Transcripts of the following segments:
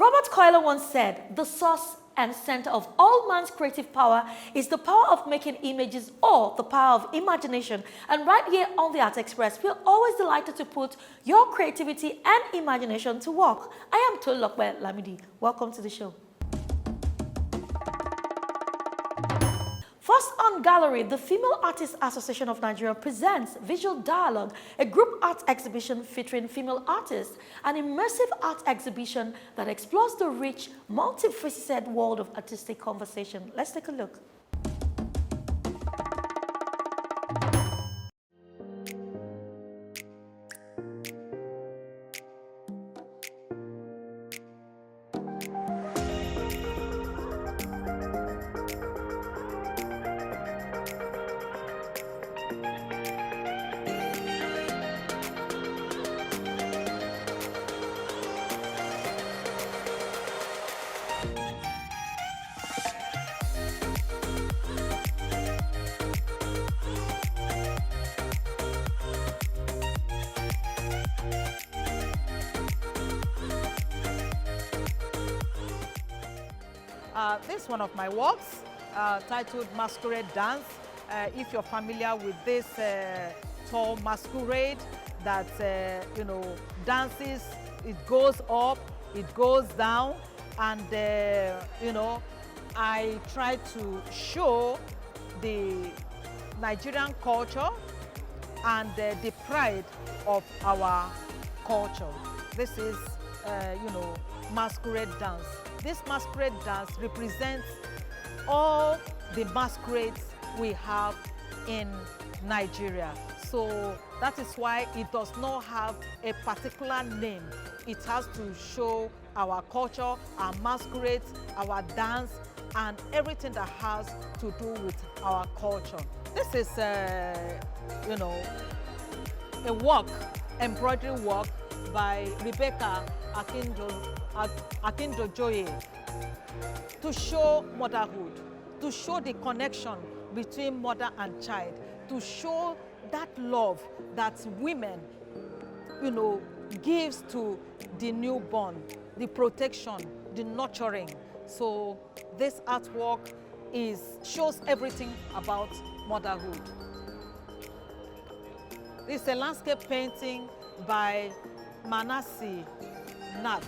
Robert Coyle once said, the source and center of all man's creative power is the power of making images or the power of imagination. And right here on the Art Express, we're always delighted to put your creativity and imagination to work. I am Tolokwe Lamidi. Welcome to the show. First on Gallery, the Female Artists Association of Nigeria presents Visual Dialogue, a group art exhibition featuring female artists, an immersive art exhibition that explores the rich, multifaceted world of artistic conversation. Let's take a look. This is one of my works titled Masquerade Dance. If you're familiar with this tall masquerade that dances, it goes up, it goes down, and I try to show the Nigerian culture and the pride of our culture. This is masquerade dance. This masquerade dance represents all the masquerades we have in Nigeria. So that is why it does not have a particular name. It has to show our culture, our masquerades, our dance, and everything that has to do with our culture. This is, a work, embroidery work by Rebecca Akindojoye, to show motherhood, to show the connection between mother and child, to show that love that women, gives to the newborn, the protection, the nurturing. So this artwork shows everything about motherhood. This is a landscape painting by Manasseh Nat,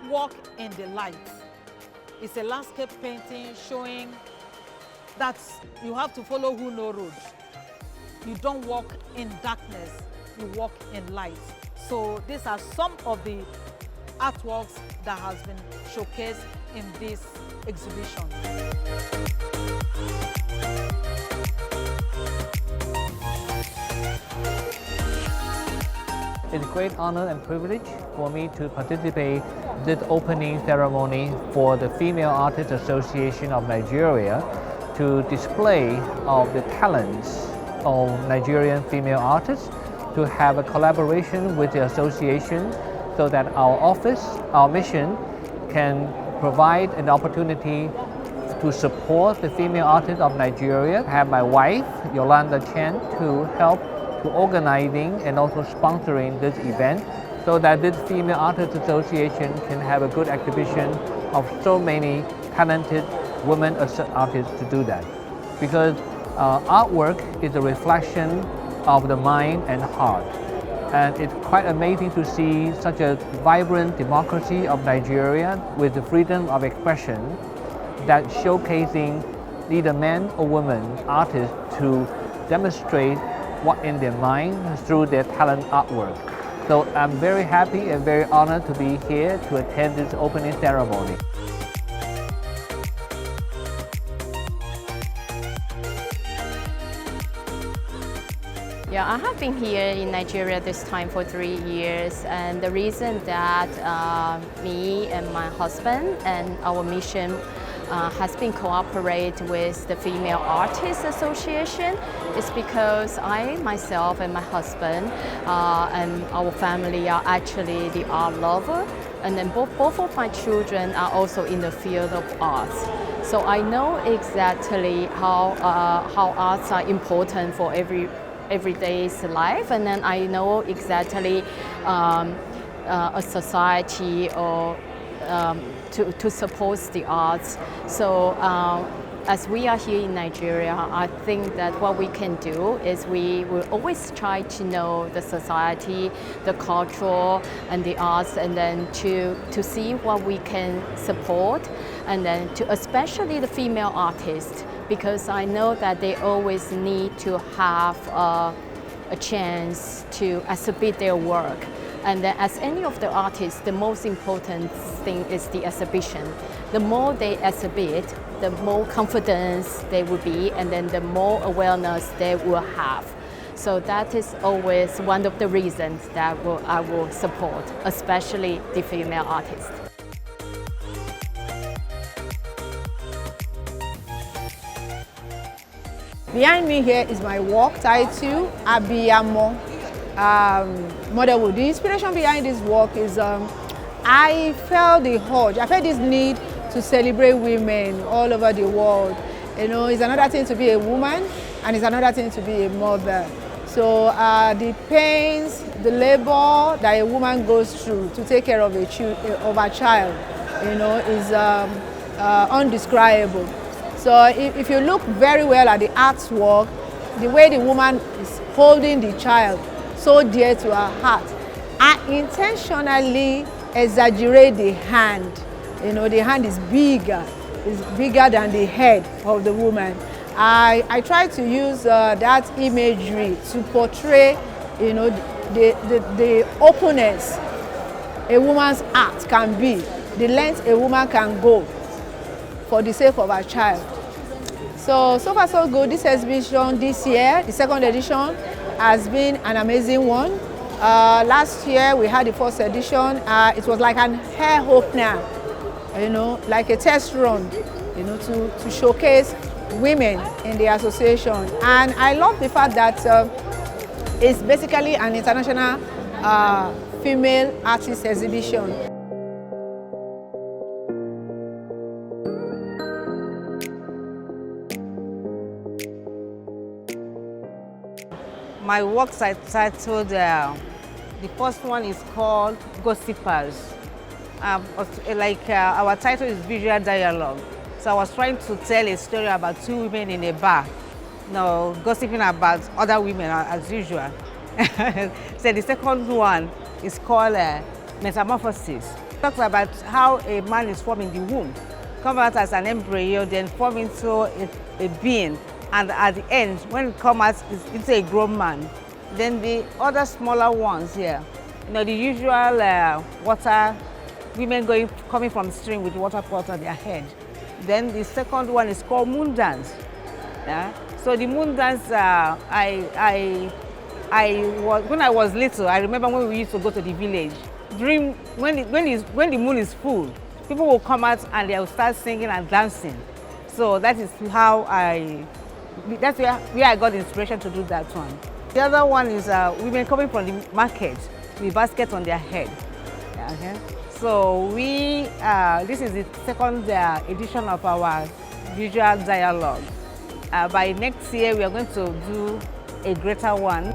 Walk in the Light. It's a landscape painting showing that you have to follow Uno road. You don't walk in darkness, you walk in light. So these are some of the artworks that has been showcased in this exhibition. It's a great honor and privilege for me to participate in this opening ceremony for the Female Artists Association of Nigeria to display of the talents of Nigerian female artists, to have a collaboration with the association so that our office, our mission can provide an opportunity to support the female artists of Nigeria. I have my wife, Yolanda Chen, to help to organizing and also sponsoring this event so that this Female Artists Association can have a good exhibition of so many talented women artists to do that. Because artwork is a reflection of the mind and heart. And it's quite amazing to see such a vibrant democracy of Nigeria with the freedom of expression that showcasing either men or women artists to demonstrate what in their mind through their talent artwork. So I'm very happy and very honored to be here to attend this opening ceremony. Yeah, I have been here in Nigeria this time for 3 years, and the reason that me and my husband and our mission has been cooperate with the Female Artists Association is because I myself and my husband and our family are actually the art lover, and then both of my children are also in the field of arts. So I know exactly how arts are important for everyday's life, and then I know exactly a society or to support the arts. So as we are here in Nigeria, I think that what we can do is we will always try to know the society, the culture, and the arts, and then to see what we can support, and then to especially the female artists, because I know that they always need to have a chance to exhibit their work. And then as any of the artists, the most important thing is the exhibition. The more they exhibit, the more confidence they will be, and then the more awareness they will have. So that is always one of the reasons that I will support, especially the female artists. Behind me here is my work title, Abiyamo, Motherhood. The inspiration behind this work is I felt the urge, I felt this need to celebrate women all over the world. You know, it's another thing to be a woman, and it's another thing to be a mother. So the pains, the labor that a woman goes through to take care of her child, you know, is undescribable. So if you look very well at the artwork, the way the woman is holding the child so dear to her heart, I intentionally exaggerate the hand. You know, the hand is bigger than the head of the woman. I try to use that imagery to portray, you know, the openness a woman's heart can be, the length a woman can go for the sake of her child. So far so good. This exhibition this year, the second edition, has been an amazing one. Last year we had the first edition. It was like an hair opener, you know, like a test run, you know, to showcase women in the association. And I love the fact that it's basically an international female artist exhibition. My works are titled, the first one is called Gossipers. Our title is Visual Dialogue. So I was trying to tell a story about two women in a bar, you know, gossiping about other women as usual. So the second one is called Metamorphosis. It talks about how a man is formed in the womb, come out as an embryo, then form into a being. And at the end, when it comes out, it's a grown man. Then the other smaller ones here, you know, the usual water, women coming from the stream with water pot on their head. Then the second one is called Moon Dance. Yeah? So the Moon Dance, when I was little, I remember when we used to go to the village. When the moon is full, people will come out and they will start singing and dancing. So that is how that's where I got the inspiration to do that one. The other one is women coming from the market with baskets on their head. Okay. So this is the second edition of our Visual Dialogue. By next year, we are going to do a greater one.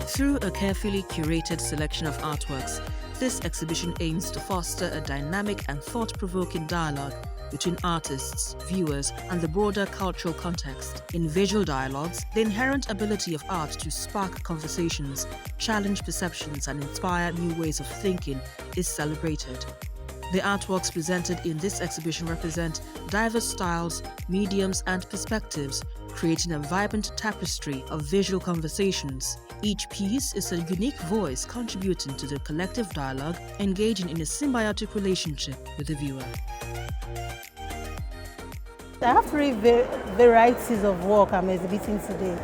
Through a carefully curated selection of artworks, this exhibition aims to foster a dynamic and thought-provoking dialogue between artists, viewers, and the broader cultural context. In visual dialogues, the inherent ability of art to spark conversations, challenge perceptions, and inspire new ways of thinking is celebrated. The artworks presented in this exhibition represent diverse styles, mediums, and perspectives, creating a vibrant tapestry of visual conversations. Each piece is a unique voice contributing to the collective dialogue, engaging in a symbiotic relationship with the viewer. I have three varieties of work I'm exhibiting today,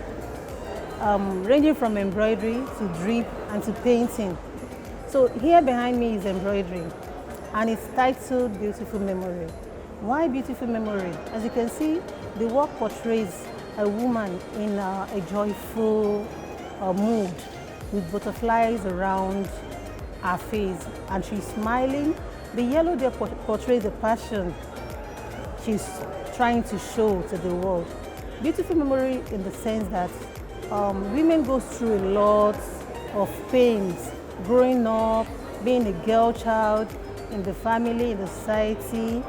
ranging from embroidery to drip and to painting. So here behind me is embroidery, and it's titled Beautiful Memory. Why Beautiful Memory? As you can see, the work portrays a woman in a joyful mood with butterflies around her face, and she's smiling. The yellow there portrays the passion she's trying to show to the world. Beautiful memory in the sense that women go through a lot of pains growing up, being a girl child, in the family, in the society.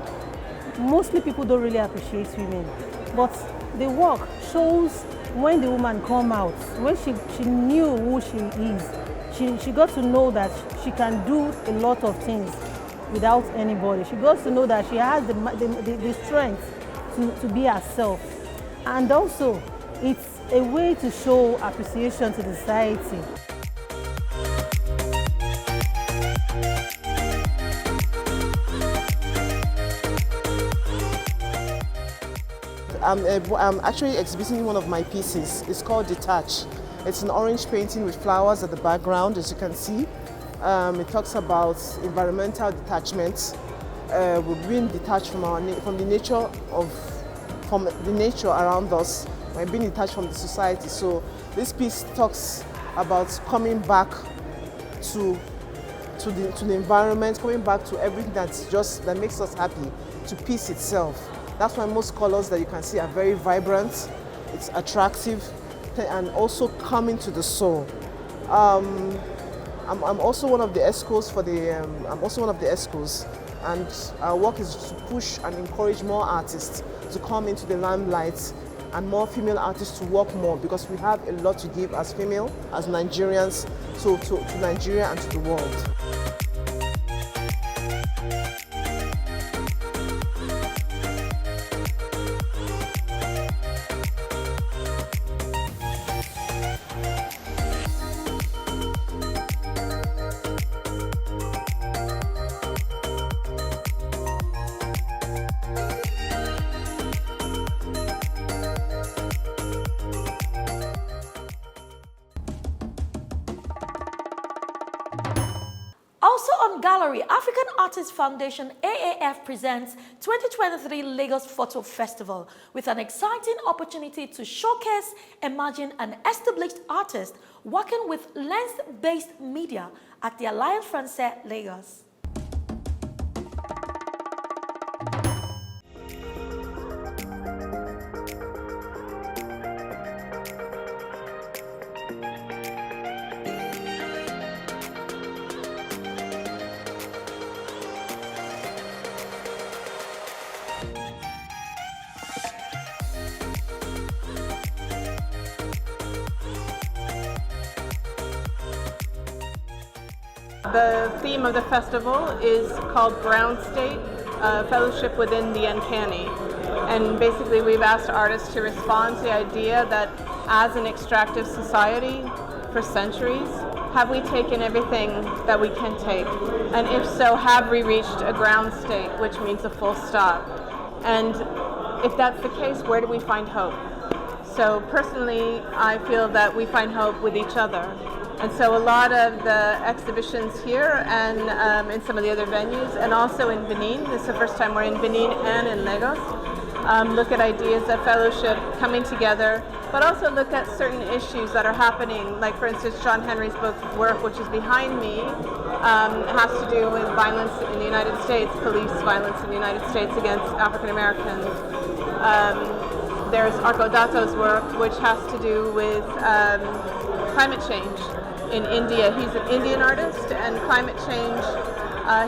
Mostly people don't really appreciate women, but the work shows when the woman come out, when she knew who she is, she got to know that she can do a lot of things without anybody. She got to know that she has the strength to be herself. And also, it's a way to show appreciation to the society. I'm actually exhibiting one of my pieces. It's called Detach. It's an orange painting with flowers at the background, as you can see. It talks about environmental detachment. We're being detached from the nature around us. We're being detached from the society. So this piece talks about coming back to the environment, coming back to everything that makes us happy, to peace itself. That's why most colors that you can see are very vibrant, it's attractive, and also coming to the soul. I'm also one of the ESCOs and our work is to push and encourage more artists to come into the limelight and more female artists to work more, because we have a lot to give as female, as Nigerians, to Nigeria and to the world. Also on gallery, African Artists Foundation AAF presents 2023 Lagos Photo Festival with an exciting opportunity to showcase, imagine and established artists working with lens-based media at the Alliance Francaise Lagos. The theme of the festival is called Ground State, Fellowship Within the Uncanny. And basically we've asked artists to respond to the idea that as an extractive society for centuries, have we taken everything that we can take? And if so, have we reached a ground state, which means a full stop? And if that's the case, where do we find hope? So personally, I feel that we find hope with each other. And so a lot of the exhibitions here and in some of the other venues, and also in Benin, this is the first time we're in Benin and in Lagos, look at ideas of fellowship coming together, but also look at certain issues that are happening. Like for instance, John Henry's work, which is behind me, has to do with violence in the United States, police violence in the United States against African Americans. There's Arko Dato's work, which has to do with climate change in India. He's an Indian artist, and climate change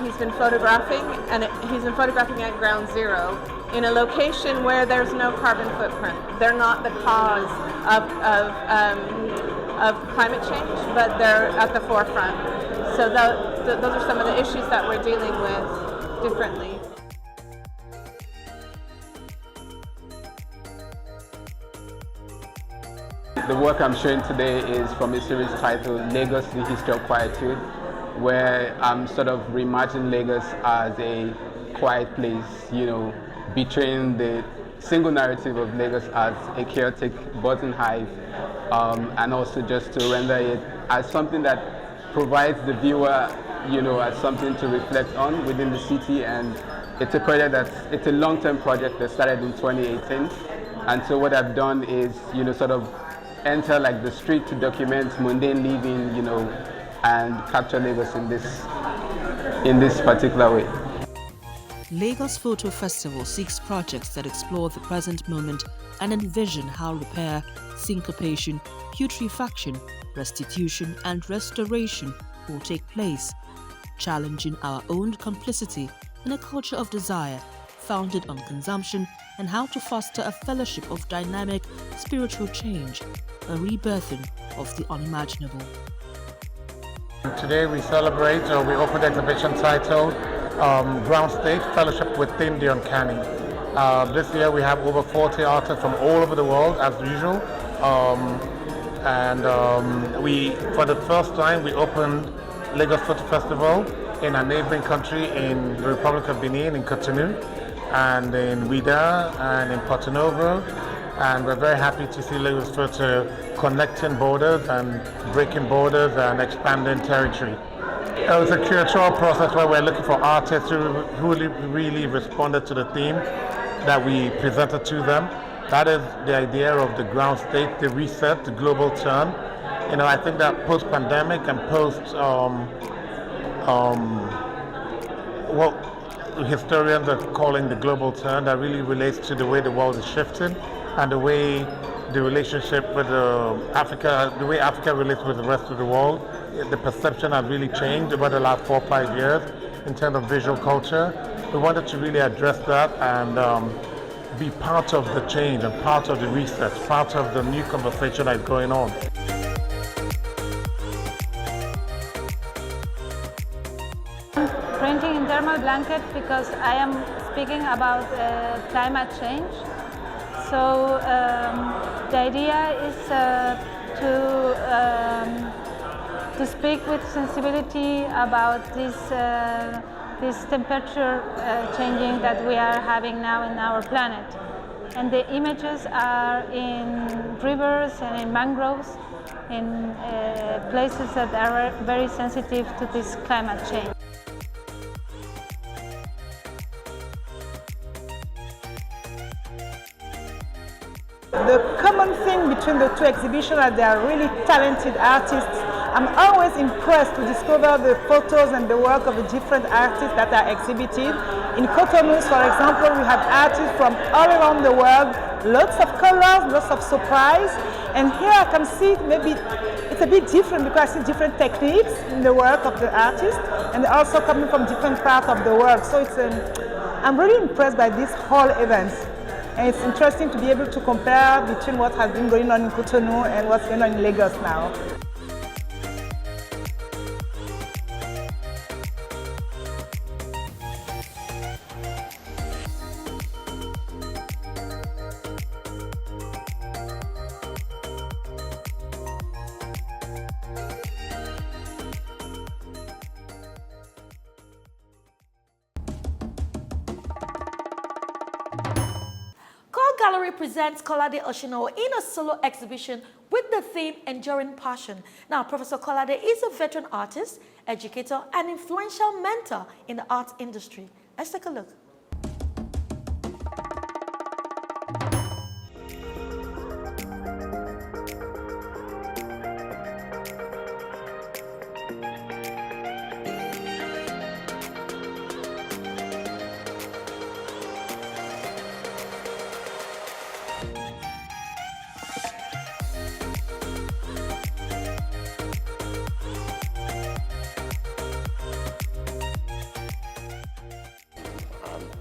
he's been photographing, and he's been photographing at ground zero in a location where there's no carbon footprint. They're not the cause of climate change, but they're at the forefront. So those are some of the issues that we're dealing with differently. The work I'm showing today is from a series titled Lagos, The History of Quietude, where I'm sort of reimagining Lagos as a quiet place, you know, betraying the single narrative of Lagos as a chaotic buzzing hive, and also just to render it as something that provides the viewer, you know, as something to reflect on within the city. And it's a project it's a long-term project that started in 2018. And so what I've done is, you know, sort of enter like the street to document mundane living, you know, and capture Lagos in this particular way. Lagos Photo Festival seeks projects that explore the present moment and envision how repair, syncopation, putrefaction, restitution and restoration will take place. challenging our own complicity in a culture of desire founded on consumption, and how to foster a fellowship of dynamic spiritual change, a rebirthing of the unimaginable. Today we celebrate, we opened the exhibition titled Ground State Fellowship Within the Uncanny. This year we have over 40 artists from all over the world, as usual. We, for the first time, we opened Lagos Photo Festival in a neighboring country, in the Republic of Benin, in Cotonou, and in Ouidah, and in Porto Novo. And we're very happy to see Lagos Photo connecting borders and breaking borders and expanding territory. It was a curatorial process where we're looking for artists who really responded to the theme that we presented to them. That is the idea of the ground state, the reset, the global turn. You know, I think that post-pandemic and what historians are calling the global turn, that really relates to the way the world is shifting and the way the relationship with Africa, the way Africa relates with the rest of the world. The perception has really changed over the last 4 or 5 years in terms of visual culture. We wanted to really address that and be part of the change and part of the research, part of the new conversation that's going on. Printing in thermal blanket because I am speaking about climate change. So the idea is to speak with sensibility about this temperature changing that we are having now in our planet. And the images are in rivers and in mangroves, in places that are very sensitive to this climate change. The common thing between the two exhibitions is they are really talented artists. I'm always impressed to discover the photos and the work of the different artists that are exhibited. In Cotonou, for example, we have artists from all around the world, lots of colors, lots of surprise. And here I can see maybe it's a bit different because I see different techniques in the work of the artists and also coming from different parts of the world. So I'm really impressed by this whole event. And it's interesting to be able to compare between what has been going on in Cotonou and what's going on in Lagos now. Gallery presents Kolade Oshino in a solo exhibition with the theme Enduring Passion. Now, Professor Kolade is a veteran artist, educator, and influential mentor in the art industry. Let's take a look.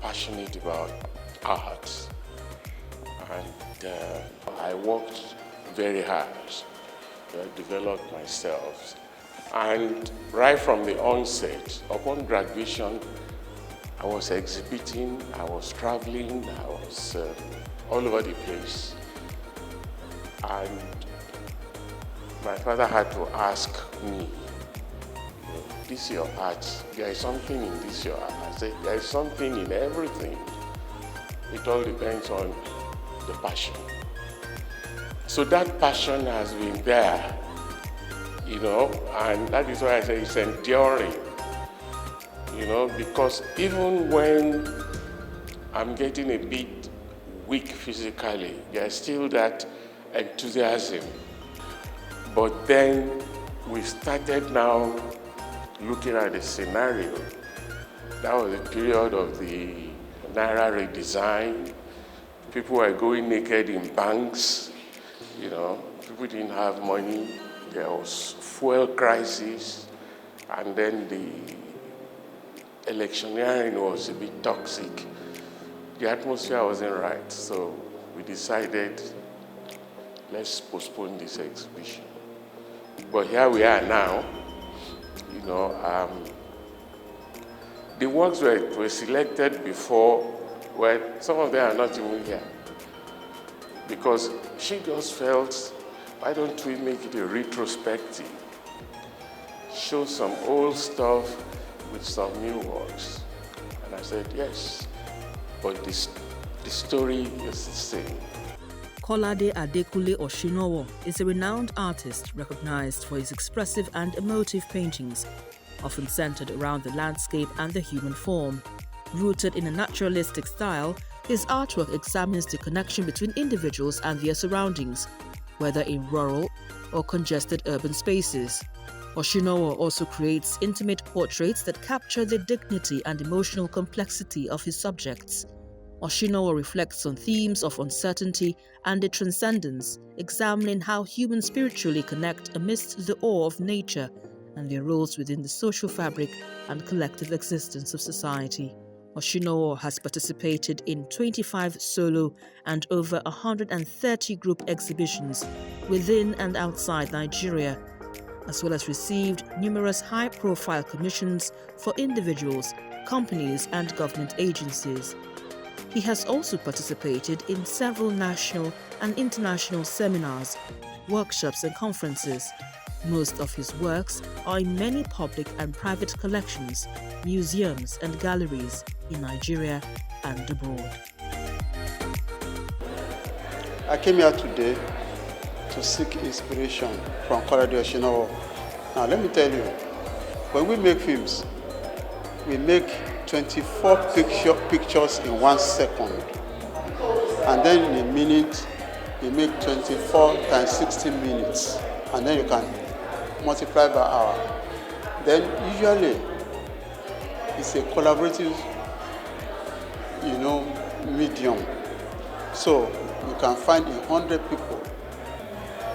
Passionate about art, and I worked very hard to develop myself. And right from the onset, upon graduation, I was exhibiting, I was traveling, I was all over the place. And my father had to ask me, this is your art. There is something in this your art. I said, there is something in everything. It all depends on the passion. So that passion has been there, and that is why I say it's enduring, because even when I'm getting a bit weak physically, there's still that enthusiasm. But then we started now looking at the scenario. That was the period of the Naira redesign. People were going naked in banks, people didn't have money. There was fuel crisis, and then the electioneering was a bit toxic. The atmosphere wasn't right, so we decided, let's postpone this exhibition. But here we are now. You know, the works were selected before, where some of them are not even here. Because she just felt, why don't we make it a retrospective? Show some old stuff with some new works. And I said, yes, but the story is the same. Kolade Adekunle Oshinowo is a renowned artist recognized for his expressive and emotive paintings, often centered around the landscape and the human form. Rooted in a naturalistic style, his artwork examines the connection between individuals and their surroundings, whether in rural or congested urban spaces. Oshinowo also creates intimate portraits that capture the dignity and emotional complexity of his subjects. Oshinowo reflects on themes of uncertainty and the transcendence, examining how humans spiritually connect amidst the awe of nature and their roles within the social fabric and collective existence of society. Oshinowo has participated in 25 solo and over 130 group exhibitions within and outside Nigeria, as well as received numerous high-profile commissions for individuals, companies and government agencies. He has also participated in several national and international seminars, workshops and conferences. Most of his works are in many public and private collections, museums and galleries in Nigeria and abroad. I came here today to seek inspiration from Kolade Oshinowo. Now let me tell you, when we make films, we make 24 pictures in 1 second. And then in a minute, you make 24 times 60 minutes. And then you can multiply by hour. Then usually, it's a collaborative, medium. So you can find 100 people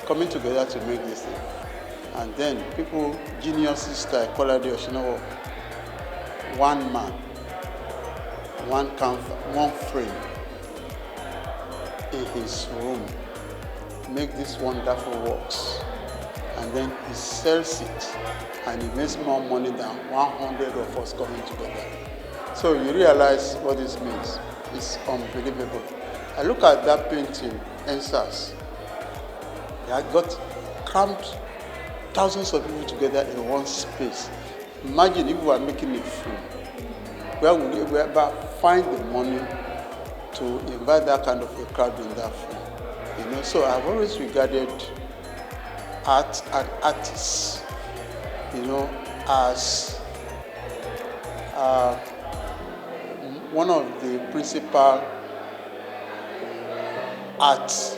coming together to make this thing. And then people, geniuses like Kolade Oshinowo, one man, one canvas, one frame in his room, make these wonderful works. And then he sells it, and he makes more money than 100 of us coming together. So you realize what this means. It's unbelievable. I look at that painting, Ensas. I got cramped thousands of people together in one space. Imagine if we were making a film. Where would we ever find the money to invite that kind of a crowd in that film? So I've always regarded art and artists, as one of the principal arts,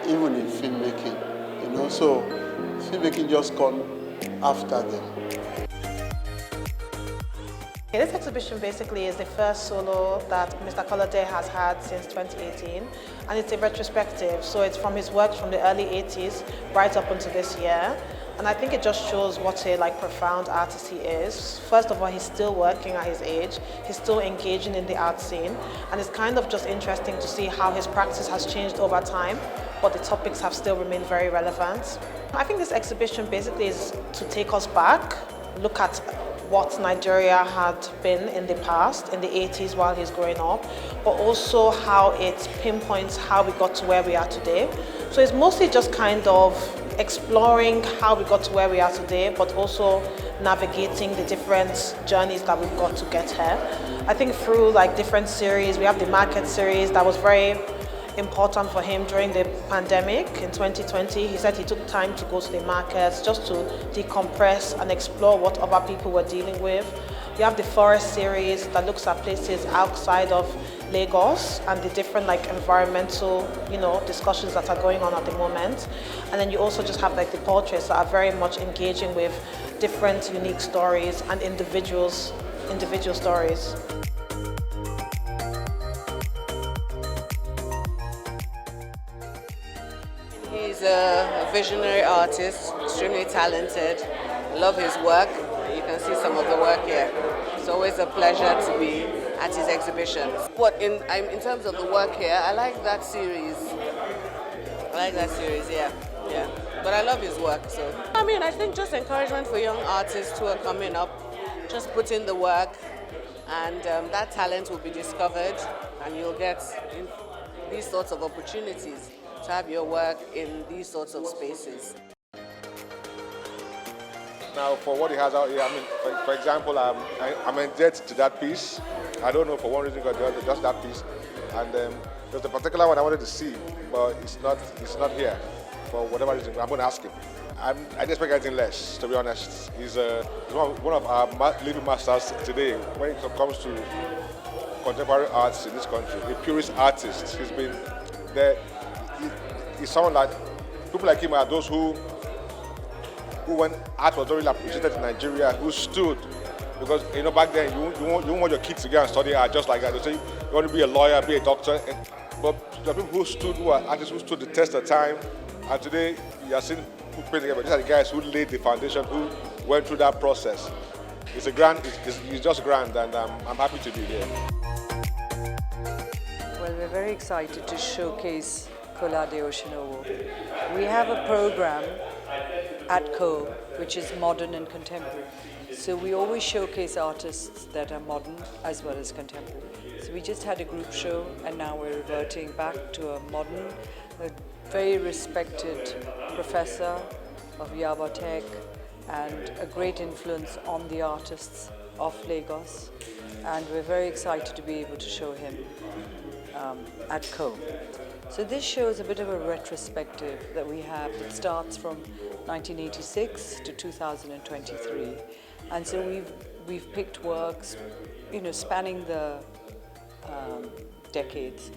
even in filmmaking. So filmmaking just comes after them. This exhibition basically is the first solo that Mr. Kolade has had since 2018, and it's a retrospective, so it's from his work from the early 80s right up until this year. And I think it just shows what a profound artist he is. First of all, he's still working at his age, he's still engaging in the art scene, and it's kind of just interesting to see how his practice has changed over time, but the topics have still remained very relevant. I think this exhibition basically is to take us back, look at what Nigeria had been in the past, in the 80s while he's growing up, but also how it pinpoints how we got to where we are today. So it's mostly just kind of exploring how we got to where we are today, but also navigating the different journeys that we've got to get here. I think through different series, we have the market series that was very important for him during the pandemic in 2020. He said he took time to go to the markets just to decompress and explore what other people were dealing with. You have the forest series that looks at places outside of Lagos and the different environmental discussions that are going on at the moment. And then you also just have the portraits that are very much engaging with different unique stories and individual stories. He's a visionary artist, extremely talented. Love his work. You can see some of the work here. So always a pleasure to be at his exhibitions. In terms of the work here, I like that series. Yeah. But I love his work, so. I mean, I think just encouragement for young artists who are coming up, just put in the work, and that talent will be discovered, and you'll get these sorts of opportunities to have your work in these sorts of spaces. Now, for what he has out here, I mean, for example, I'm indebted to that piece. I don't know for one reason or the other, just that piece. And there's a particular one I wanted to see, but it's not here for whatever reason. I'm going to ask him. I didn't expect anything less, to be honest. He's one of our living masters today when it comes to contemporary arts in this country. A purist artist. He's been there. He's someone like, people like him are those who when art was already appreciated in Nigeria, who stood. Because, back then, you won't want your kids to go and study art just like that. They say you want to be a lawyer, be a doctor. But there are people who stood, who are artists who stood the test of time. And today, you are seeing who paint together. These are the guys who laid the foundation, who went through that process. It's just grand, and I'm happy to be here. Well, we're very excited to showcase Kolade Oshinowo. We have a program at CO, which is modern and contemporary. So we always showcase artists that are modern as well as contemporary. So we just had a group show, and now we're reverting back to a modern, a very respected professor of Yaba Tech and a great influence on the artists of Lagos. And we're very excited to be able to show him at CO. So this shows a bit of a retrospective that we have that starts from 1986 to 2023. And so we've picked works, spanning the decades.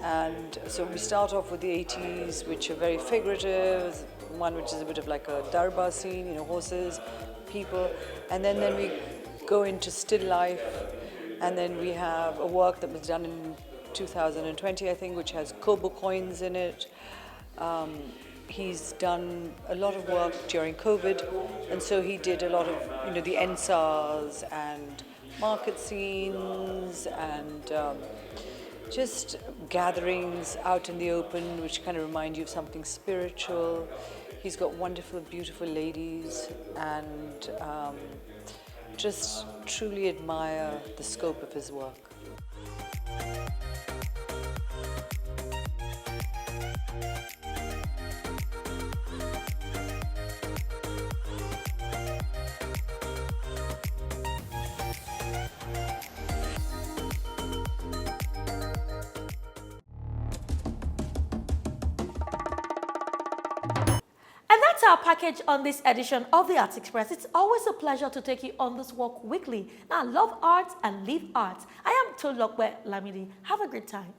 And so we start off with the 80s, which are very figurative, one which is a bit of like a darbar scene, horses, people. And then we go into still life, and then we have a work that was done in 2020, I think, which has Kobo coins in it. He's done a lot of work during COVID, and so he did a lot of, the NSARs and market scenes and just gatherings out in the open, which kind of remind you of something spiritual. He's got wonderful, beautiful ladies, and just truly admire the scope of his work. That's our package on this edition of the Arts Express. It's always a pleasure to take you on this walk weekly. Now, love art and live art. I am Tolokwe Lamidi. Have a great time.